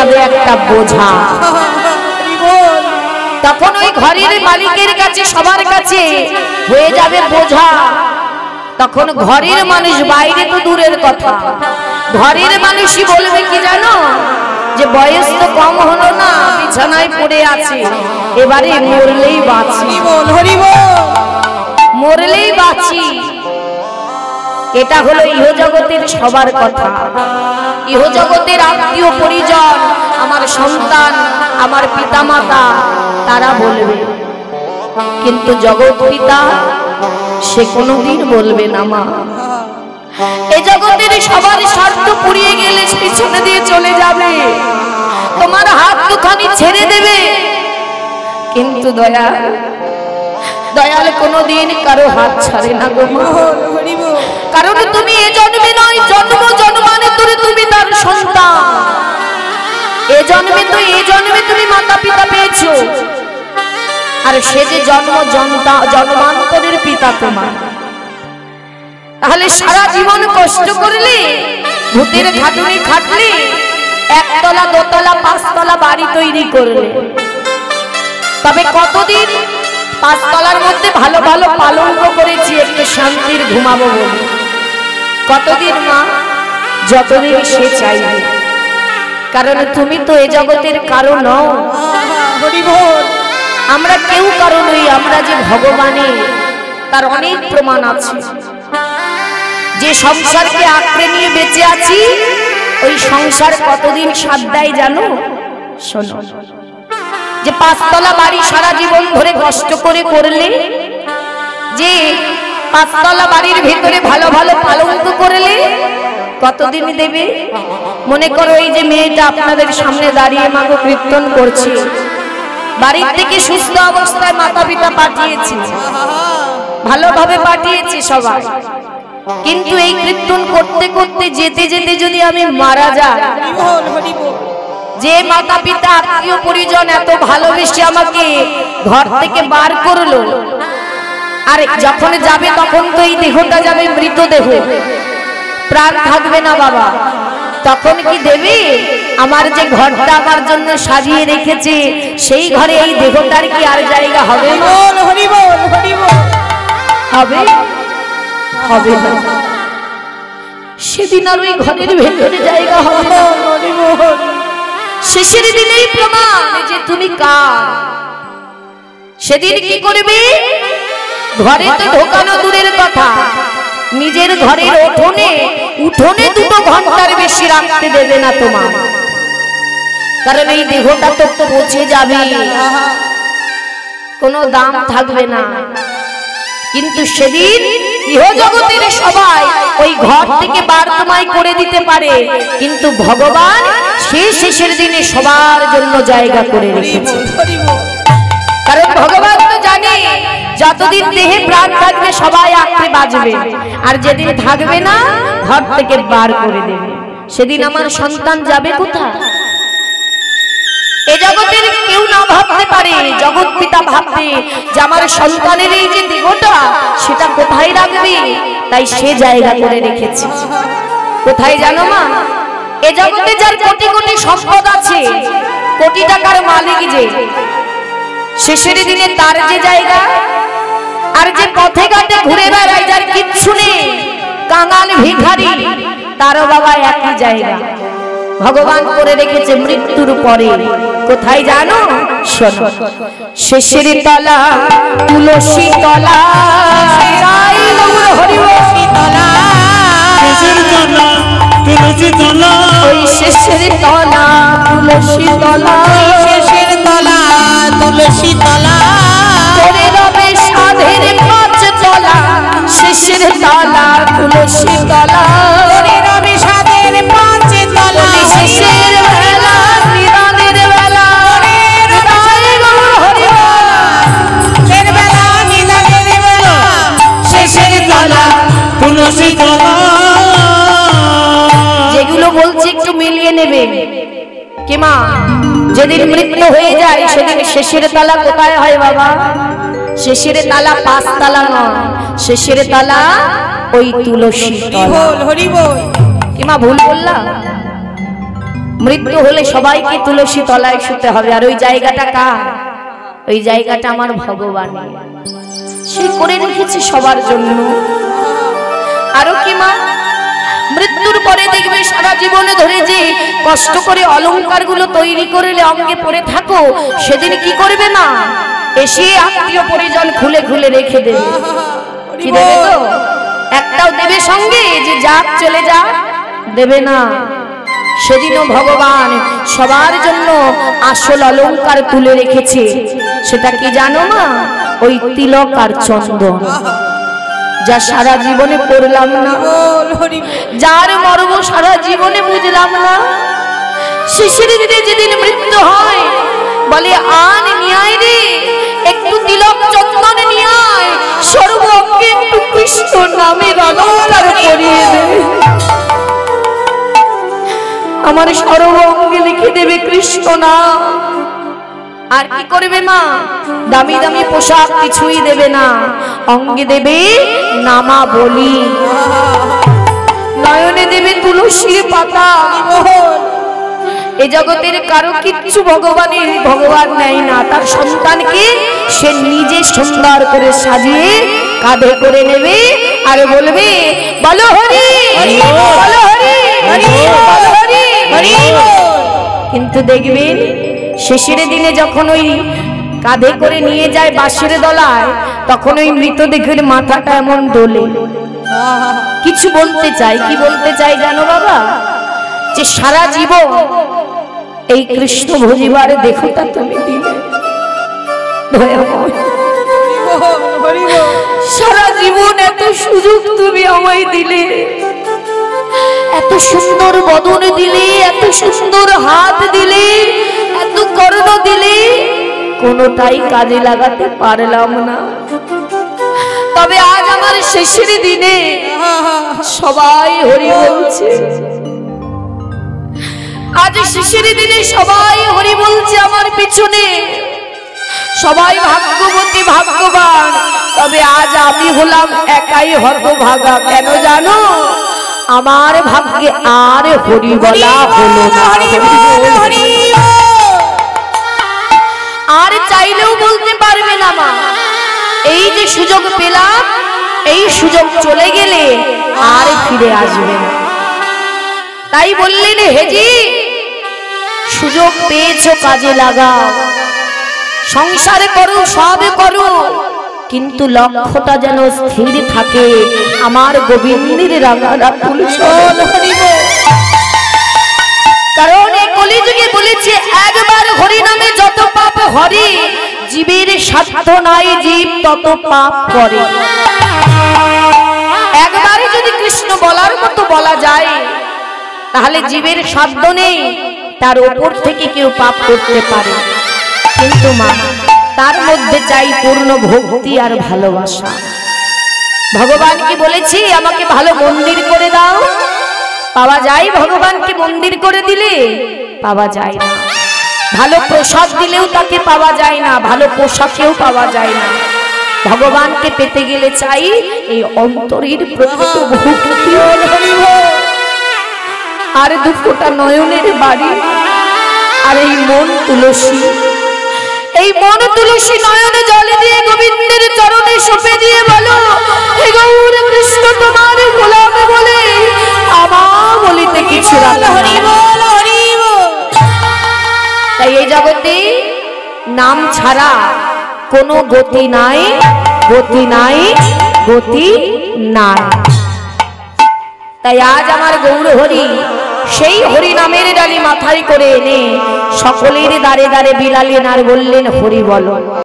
যাবে একটা বোঝা। তখন ওই ঘরের মালিকের কাছে সবার কাছে হয়ে যাবে বোঝা। তখন ঘরের মানুষ, বাইরে তো দূরের কথা, ঘরের মানুষই বলবে কি জানো, যে বয়স তো কম হলো না, বিছানায় পড়ে আছে, এবারে মরলেই বাঁচি, মরলেই বাঁচি। এটা হলো ইহজগতের সবার কথা। ইহজগতের আত্মীয় পরিজন, আমার সন্তান, আমার পিতামাতা, তারা বলবে, কিন্তু জগৎ পিতা সে কোনোদিন বলবে না মা। এ জগতের সবার স্বার্থ পুড়িয়ে গেলে পিছনে দিয়ে চলে যাবে, তোমার হাত দুখানি ছেড়ে দেবে, কিন্তু দয়াল কোনোদিন কারো হাত ছাড়ে না গো মা। কারণ তুমি এ জন্মে নয়, জন্ম জন্মান্তরে তুমি তার সন্তান। এ জন্মে তুমি মাতা পিতা পেয়েছো, আর সে যে জন্মান্তরের পিতা তোমার। তাহলে সারা জীবন কষ্ট করলে, ভূতের খাটুনি খাটলে, একতলা দোতলা পাঁচতলা বাড়ি তৈরি করলে, তবে কতদিন পাঁচতলার মধ্যে ভালো ভালো পালঙ্ক করেছি একটু শান্তির ঘুমাবো বলে। কতদিন মা? যতদিন সে চাইবে। কারণ তুমি তো এ জগতের কারণ নও, আমরা কেউ কারণ নই। আমরা যে ভগবানের, তার অনেক প্রমাণ আছে। যে সংসারকে আঁকড়ে নিয়ে বেঁচে আছি, ওই সংসার কতদিন সাথ দেয় জানো? শোনো, যে পাঁচতলা বাড়ি সারা জীবন ধরে কষ্ট করে করলে, যে পাঁচতলা বাড়ির ভেতরে ভালো ভালো পালঙ্ক করলে, কতদিন দেবে? মনে করো এই যে মেয়েটা আপনাদের সামনে দাঁড়িয়ে মাগো কীর্তন করছে, বাড়ির থেকে সুস্থ অবস্থায় মাতা পিতা পাঠিয়েছে, ভালোভাবে পাঠিয়েছে সবাই, কিন্তু এই কীর্তন করতে করতে যেতে যেতে যদি আমি মারা যাই, যে মাতা পিতা আত্মীয় পরিজন এত ভালোবেসে আমাকে ঘর থেকে বার করলো, আর যখন যাবে তখন তো এই দেহটা যাবে মৃতদেহ, প্রাণ থাকবে না বাবা। তখন কি দেবে? আমার যে ঘরটা আমার জন্য সাজিয়ে রেখেছে, সেই ঘরে এই দেহটার কি আর জায়গা হবে? হবে? হবে না। সেদিন আর ওই ঘরের ভেতরে জায়গা হবে না। শেষের দিনেই প্রমাণ যে তুমি কার। সেদিন কি করবে? ঘরে তো ঢোকানো দূরের কথা, নিজের ঘরের উঠোনে 2 ঘন্টার বেশি রাখতে দেবে না তোমার। কারণ এই দেহটা তো পচে যাবে, কোনো দাম থাকবে না। কিন্তু সেদিন ইহজগতের সবাই ওই ঘর থেকে বার তোমায় করে দিতে পারে, কিন্তু ভগবান শেষের দিনে সবার জন্য জায়গা করে রেখেছে। কারণ ভগবান তো জানে যতদিন দেহে প্রাণ থাকবে সবাই আঁকড়ে বাঁচবে, আর যেদিন থাকবে না ঘর থেকে বার করে দেবে। সেদিন আমার সন্তান যাবে কোথায়? এ জগতের কেউ না ভাবতে পারে, জগৎ পিতা ভাববে যে আমার সন্তানের এই যে দেহটা, সেটা কোথায় রাখবে, তাই সে জায়গা করে রেখেছে। কোথায় জানো মা? এ জগতে যার কোটি কোটি সম্পদ আছে, কোটি টাকার মালিক, যে শেষের দিনে তার যে জায়গা, আর যে পথে ঘাটে ঘুরে বেড়ায় যার কিচ্ছু নেই, কাঙাল ভিখারি, তারও বাবা একই জায়গা ভগবান করে রেখেছে মৃত্যুর পরে। কোথায় জানো? শোনো, শেষের তলা তুলসী তলা, ওই শেষের তলা তুলসী তলা, শেষের তলা তুলসী তলা, করে রবে সাধের 5 তলা, শেষের তলা তুলসী তলা, করে রবে সাধের 5 তলা, শেষের বেলা নিদানের বেলা, শেষের বেলা নিদানের বেলা, শেষের তলা তুলসী তলা। যেগুলো বলছি একটু মিলিয়ে নেবে কি মা? যেদিন মৃত্যু হয়ে যায় সেদিন শেষের তালা কোথায় হয় বাবা? শেষের তালা 5 তালা নয়, শেষের তালা ওই তুলসী তলা। কি মা ভুল বললাম? মৃত্যু হলে সবাইকে তুলসী তলায় শুতে হবে। আর ওই জায়গাটা কার? ওই জায়গাটা আমার ভগবান, সে করে রেখেছে সবার জন্য। আরো কি মা, মৃত্যুর পরে দেখবে সারা জীবনে ধরে যে কষ্ট করে অলংকার গুলো তৈরি করলে অঙ্গে পরে থাকো, সেদিন কি করবে না, এসে আত্মীয় পরিজন খুলে খুলে রেখে দেবে। কি দেবে তো? একটাও দেবে সঙ্গে যে যাক চলে যা? দেবে না। সেদিনও ভগবান সবার জন্য আসল অলংকার তুলে রেখেছে। সেটা কি জানো না? ওই তিলক আর চন্দন, যা সারা জীবনে পড়লাম না, যার মর্ম সারা জীবনে বুঝলাম না, শেষের দিনে যেদিন মৃত্যু হয় বলে আন নিয়ে আয় রে, একটু তিলক চন্দন নিয়ে আয়, সর্বঙ্গে একটু কৃষ্ণ নামের অলংকার পরিয়ে দেবে। আমার সর্বঙ্গে লিখে দেবে কৃষ্ণ নাম। আর কি করবে মা? দামি দামি পোশাক কিছুই দেবে না, অঙ্গে দেবে নামা বলি, নয়নে দেবে তুলসীর পাতা। এই জগতের কারো কিচ্ছু ভগবান নেয় না, তার সন্তানকে সে নিজে সুন্দর করে সাজিয়ে কাঁধে করে নেবে আর বলবে বলো হরি বলো হরি বলো হরি। কিন্তু দেখবেন শেষের দিনে যখন ওই কাঁধে করে নিয়ে যায় বাঁশের দলায়, তখন ওই মৃতদেহের মাথাটা এমন দোলে। কিছু বলতে চাই, কি বলতে চাই জানো বাবা? যে সারা জীবন এই কৃষ্ণ ভজিবার দেখোটা তুমি দিলে, সারা জীবন এত সুযোগ তুমি আমায় দিলে, এত সুন্দর বদন দিলে, এত সুন্দর হাত দিলে, এত কর্ণ দিলে, কোনটাই কাজে লাগাতে পারলাম না। তবে আজ আমার শেষের দিনে সবাই হরি বলছে, আজ শেষের দিনে সবাই হরি বলছে আমার পিছনে, সবাই ভাগ্যবতী ভাগ্যবান। তবে আজ আমি হলাম একাই হতভাগা। কেন জানো? আমার ভাগ্যে আর হরি বলা হলো না। আর চাইলেও বলতে পারবে না মা, এই যে সুযোগ পেলাম, এই সুযোগ চলে গেলে আর ফিরে আসবে না। তাই বললেন হেজি, সুযোগ পেয়েছো কাজে লাগাও, সংসার করো, সব করো, কিন্তু লক্ষ্যটা যেন স্থির থাকে আমার গোবিন্দের রাঙা ফুল। কারণ এই কলিযুগে বলেছে একবার হরি নামে যত পাপ হরে, জীবের সাধ্য নাই জীব তত পাপ করে। একবারে যদি কৃষ্ণ বলার মতো বলা যায়, তাহলে জীবের সাধ্য নেই তার উপর থেকে কেউ পাপ করতে পারে। কিন্তু মা, তার মধ্যে চাই পূর্ণ ভক্তি আর ভালোবাসা। ভগবান কি বলেছি আমাকে ভালো মন্দির করে দাও? পাওয়া যায় ভগবানকে মন্দির করে দিলে? পাওয়া যায় না। ভালো প্রসাদ দিলেও তাকে পাওয়া যায় না, ভালো পোশাকেও পাওয়া যায় না। ভগবানকে পেতে গেলে চাই এই অন্তরের প্রকৃত ভক্তি আর দুফোঁটা নয়নের বাড়ি আর এই মন তুলসী। এই মন তুলসী নয়নে জল দিয়ে গোবিন্দের চরণে সঁপে দিয়ে বলো, হে গৌর কৃষ্ণ তোমার গোলাম বলে আমার বলিতে কিছু রাখি। তাই এই জগতে নাম ছাড়া কোনো গতি নাই, গতি নাই, গতি নাই। তাই আজ আমার গৌর হরি সেই হরি নামের ডালি মাথায় করে এনে সকলের দ্বারে দ্বারে বিলালেন আর বললেন হরি বলো।